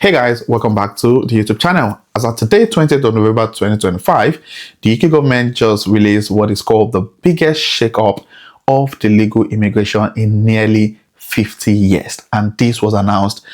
Hey guys, welcome back to the YouTube channel. As of today, 20th of November 2025, the UK government just released what is called the biggest shake-up of the legal immigration in nearly 50 years. And this was announced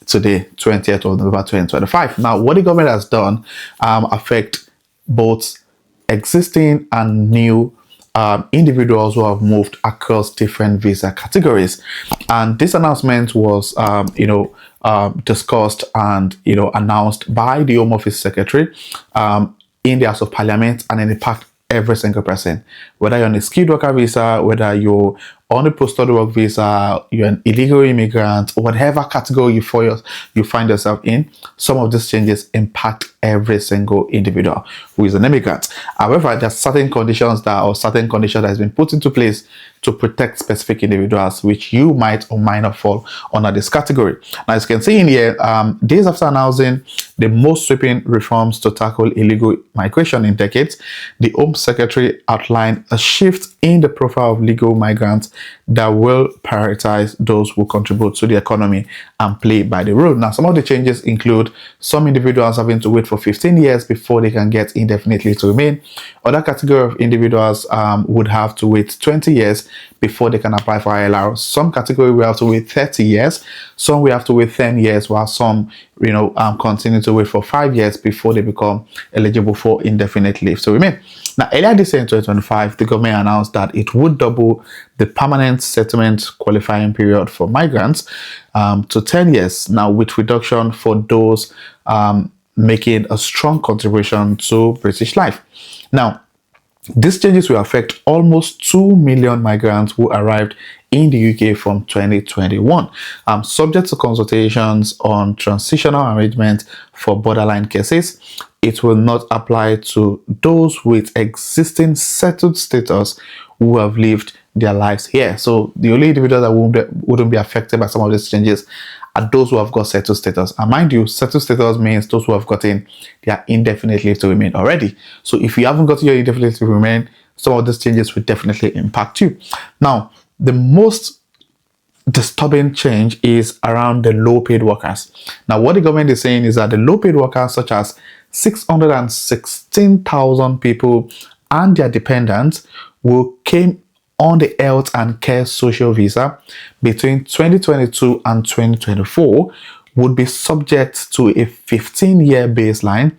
today, 20th of November 2025. Now, what the government has done affect both existing and new individuals who have moved across different visa categories. And this announcement was, discussed and, announced by the Home Office Secretary in the House of Parliament, and it impacts every single person, whether you're on a skilled worker visa, whether you're on a post-study work visa, you're an illegal immigrant, whatever category you find yourself in. Some of these changes impact every single individual who is an immigrant. However, there are certain conditions that has been put into place to protect specific individuals, which you might or might not fall under this category. Now, as you can see in here, days after announcing the most sweeping reforms to tackle illegal migration in decades, the Home Secretary outlined a shift in the profile of legal migrants that will prioritize those who contribute to the economy and play by the rule. Now, some of the changes include some individuals having to wait for 15 years before they can get indefinite leave to remain. Other category of individuals would have to wait 20 years before they can apply for ILR. Some category will have to wait 30 years. Some will have to wait 10 years, while some, continue to wait for 5 years before they become eligible for indefinite leave to remain. Now, earlier this year in 2025, the government announced that it would double the permanent settlement qualifying period for migrants to 10 years. Now, with reduction for those making a strong contribution to British life. Now, these changes will affect almost 2 million migrants who arrived in the UK from 2021, subject to consultations on transitional arrangements for borderline cases. It will not apply to those with existing settled status who have lived their lives here. So the only individuals that wouldn't be affected by some of these changes are those who have got settled status. And mind you, settled status means those who have gotten their indefinite leave to remain already. So if you haven't gotten your indefinite leave to remain, some of these changes will definitely impact you. Now, the most disturbing change is around the low-paid workers. Now, what the government is saying is that the low-paid workers, such as 616,000 people and their dependents, who came on the health and care social visa between 2022 and 2024 would be subject to a 15-year baseline.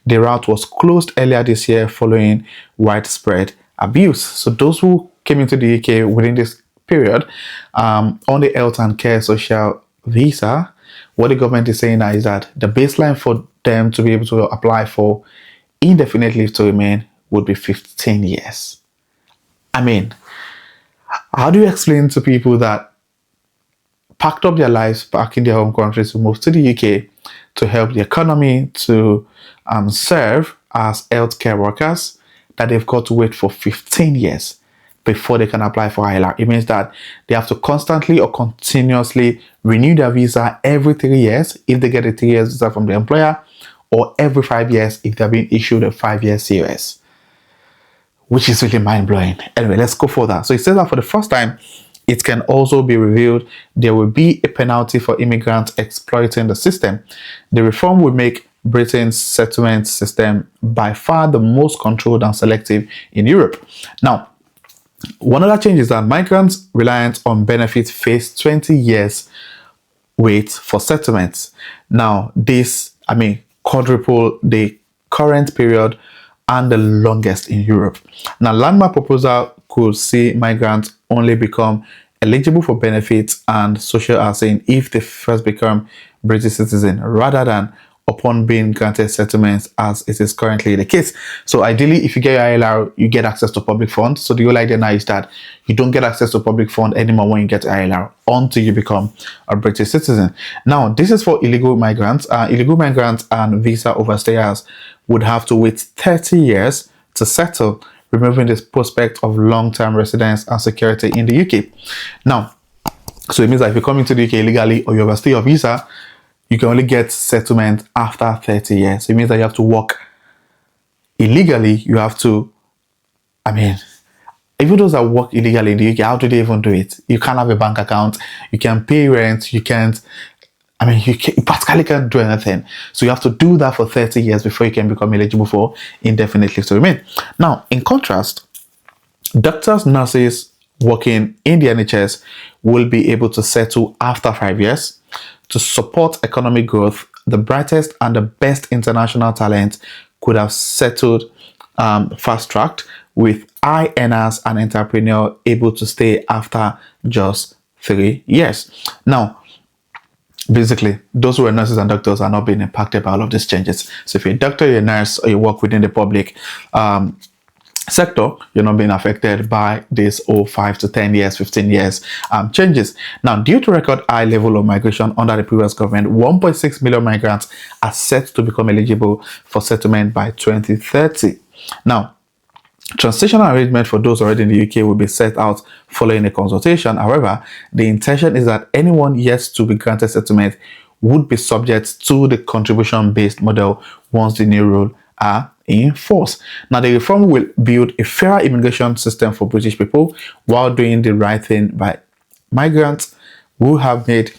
The route was closed earlier this year following widespread abuse. So those who came into the UK within this period on the health and care social visa, what the government is saying now is that the baseline for them to be able to apply for indefinite leave to remain would be 15 years. I mean, how do you explain to people that packed up their lives back in their home countries to move to the UK to help the economy, to serve as healthcare workers, that they've got to wait for 15 years before they can apply for ILR? It means that they have to constantly or continuously renew their visa every 3 years if they get a 3 years visa from the employer, or every 5 years if they're being issued a 5-year COS, which is really mind-blowing. Anyway, let's go further. So it says that for the first time, it can also be revealed there will be a penalty for immigrants exploiting the system. The reform will make Britain's settlement system by far the most controlled and selective in Europe. Now, one other change is that migrants reliant on benefits face 20 years wait for settlements. Now, this, quadruple the current period and the longest in Europe. Now, landmark proposal could see migrants only become eligible for benefits and social housing if they first become British citizens, rather than upon being granted settlements, as it is currently the case. So ideally, if you get your ILR, you get access to public funds. So the whole idea now is that you don't get access to public fund anymore when you get ILR until you become a British citizen. Now, this is for illegal migrants. Illegal migrants and visa overstayers would have to wait 30 years to settle, removing this prospect of long-term residence and security in the UK. Now, so it means that if you come into the UK illegally or you overstay your visa, you can only get settlement after 30 years. It means that you have to work illegally. You have to, even those that work illegally in the UK, how do they even do it? You can't have a bank account. You can pay rent. You can't I mean, you practically can't do anything. So you have to do that for 30 years before you can become eligible for indefinite leave to remain. Now, in contrast, doctors, nurses working in the NHS will be able to settle after 5 years. To support economic growth, the brightest and the best international talent could have settled fast-tracked, with high earners and entrepreneurs able to stay after just 3 years. Now, basically, those who are nurses and doctors are not being impacted by all of these changes. So if you're a doctor, you're a nurse, or you work within the public sector, you're not being affected by this 5 to 10 years, 15 years changes. Now, due to record high level of migration under the previous government, 1.6 million migrants are set to become eligible for settlement by 2030. Now, transitional arrangement for those already in the UK will be set out following a consultation. However, the intention is that anyone yet to be granted settlement would be subject to the contribution-based model once the new rules are in force. Now, the reform will build a fairer immigration system for British people while doing the right thing by migrants who have made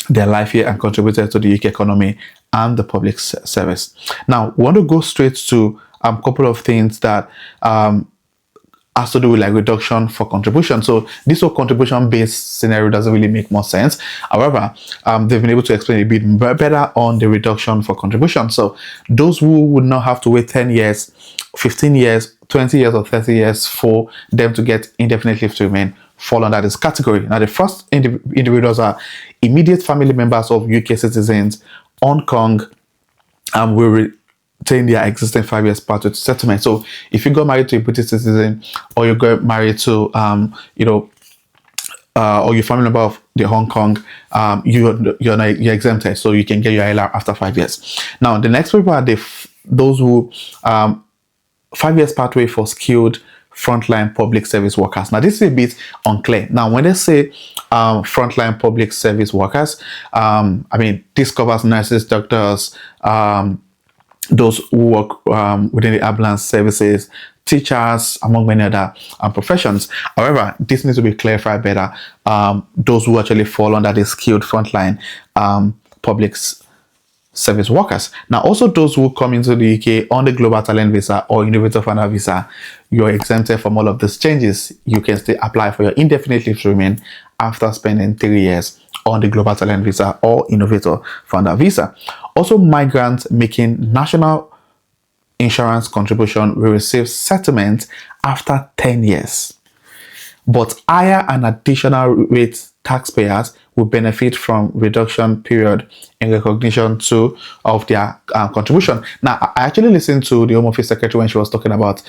their life here and contributed to the UK economy and the public service. Now, we want to go straight to a couple of things that has to do with like reduction for contribution. So this whole contribution based scenario doesn't really make more sense. However, they've been able to explain a bit better on the reduction for contribution. So those who would not have to wait 10 years, 15 years, 20 years or 30 years for them to get indefinite leave to remain fall under this category. Now, the first individuals are immediate family members of UK citizens. Hong Kong will retain their existing 5 years pathway to settlement. So if you got married to a British citizen, or you got married to or your family member of the Hong Kong, you're exempted, so you can get your ILR after 5 years. Now, the next people are those who 5 years pathway for skilled frontline public service workers. Now, this is a bit unclear. Now, when they say frontline public service workers, I mean, this covers nurses, doctors, those who work within the ambulance services, teachers, among many other professions. However, this needs to be clarified better. Those who actually fall under the skilled frontline public service workers. Now, also those who come into the UK on the Global Talent Visa or Innovator Founder Visa, you're exempted from all of these changes. You can still apply for your indefinite leave to remain after spending 3 years on the Global Talent Visa or Innovator Founder Visa. Also, migrants making national insurance contribution will receive settlement after 10 years. But higher and additional rate taxpayers will benefit from reduction period in recognition of their contribution. Now, I actually listened to the Home Office Secretary when she was talking about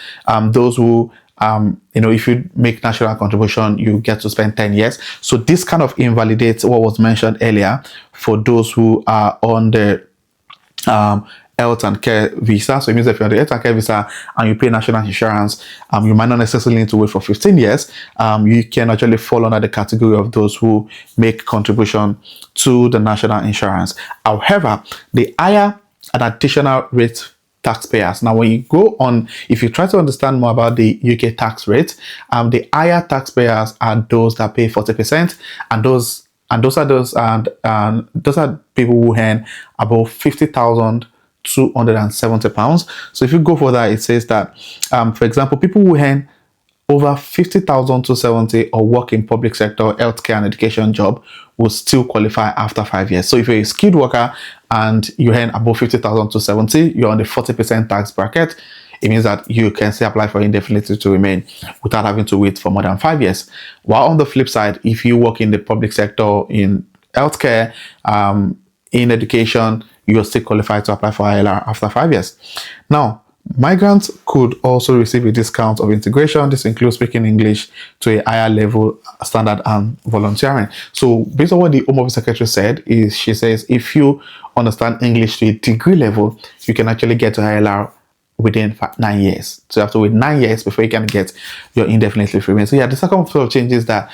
those who, if you make national contribution, you get to spend 10 years. So this kind of invalidates what was mentioned earlier for those who are on the health and care visa. So it means if you're on the health and care visa and you pay national insurance, you might not necessarily need to wait for 15 years. You can actually fall under the category of those who make contribution to the national insurance. However, the higher and additional rate taxpayers. Now, when you go on, if you try to understand more about the UK tax rate, the higher taxpayers are those that pay 40%, and those are people who earn about £50,270. So if you go for that, it says that, for example, people who earn over 50,270 or work in public sector, healthcare and education job will still qualify after 5 years. So if you're a skilled worker and you earn above 50,270, you're on the 40% tax bracket. It means that you can still apply for indefinite leave to remain without having to wait for more than 5 years. While on the flip side, if you work in the public sector, in healthcare, in education, you're still qualified to apply for ILR after 5 years. Now, migrants could also receive a discount of integration. This includes speaking English to a higher level standard and volunteering. So based on what the Home Office Secretary said, she says if you understand English to a degree level, you can actually get to ILR within 9 years. So you have to wait 9 years before you can get your indefinite leave to remain. So yeah, the second set of changes that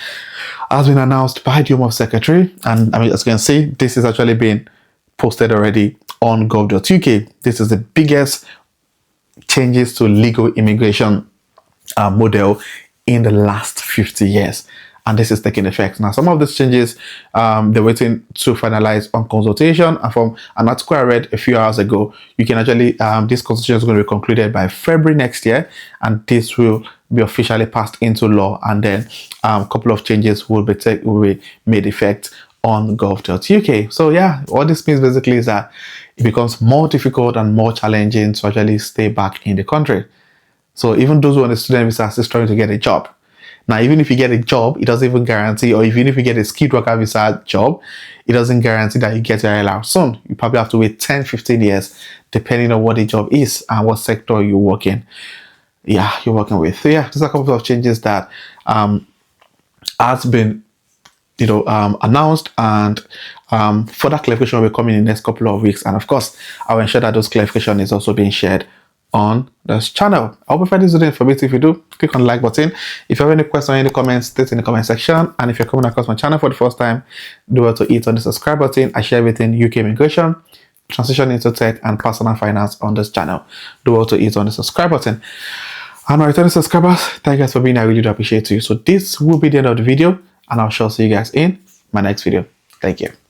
has been announced by the Home Office Secretary, and I mean, as you can see, this is actually been posted already on gov.uk. This is the biggest changes to legal immigration model in the last 50 years. and this is taking effect. Now, some of these changes, they're waiting to finalize on consultation. And from an article I read a few hours ago, you can actually, this consultation is going to be concluded by February next year, and this will be officially passed into law, and then a couple of changes will be made effect on gov.uk. So yeah, what this means basically is that it becomes more difficult and more challenging to actually stay back in the country. So even those who are on a student visa are still trying to get a job. Now, even if you get a job, it doesn't even guarantee, or even if you get a skilled worker visa job, it doesn't guarantee that you get your ILR soon. You probably have to wait 10, 15 years, depending on what the job is and what sector you work in. Yeah, you're working with. So yeah, there's a couple of changes that has been announced, and further clarification will come in the next couple of weeks. And of course, I will ensure that those clarification is also being shared on this channel. I hope you find this video informative. If you do, click on the like button. If you have any questions or any comments, state in the comment section. And if you're coming across my channel for the first time, do well to hit on the subscribe button. I share everything UK immigration, transition into tech, and personal finance on this channel. Do well to hit on the subscribe button. And my returning subscribers, thank you guys for being here. I really do appreciate you. So this will be the end of the video, and I'll sure see you guys in my next video. Thank you.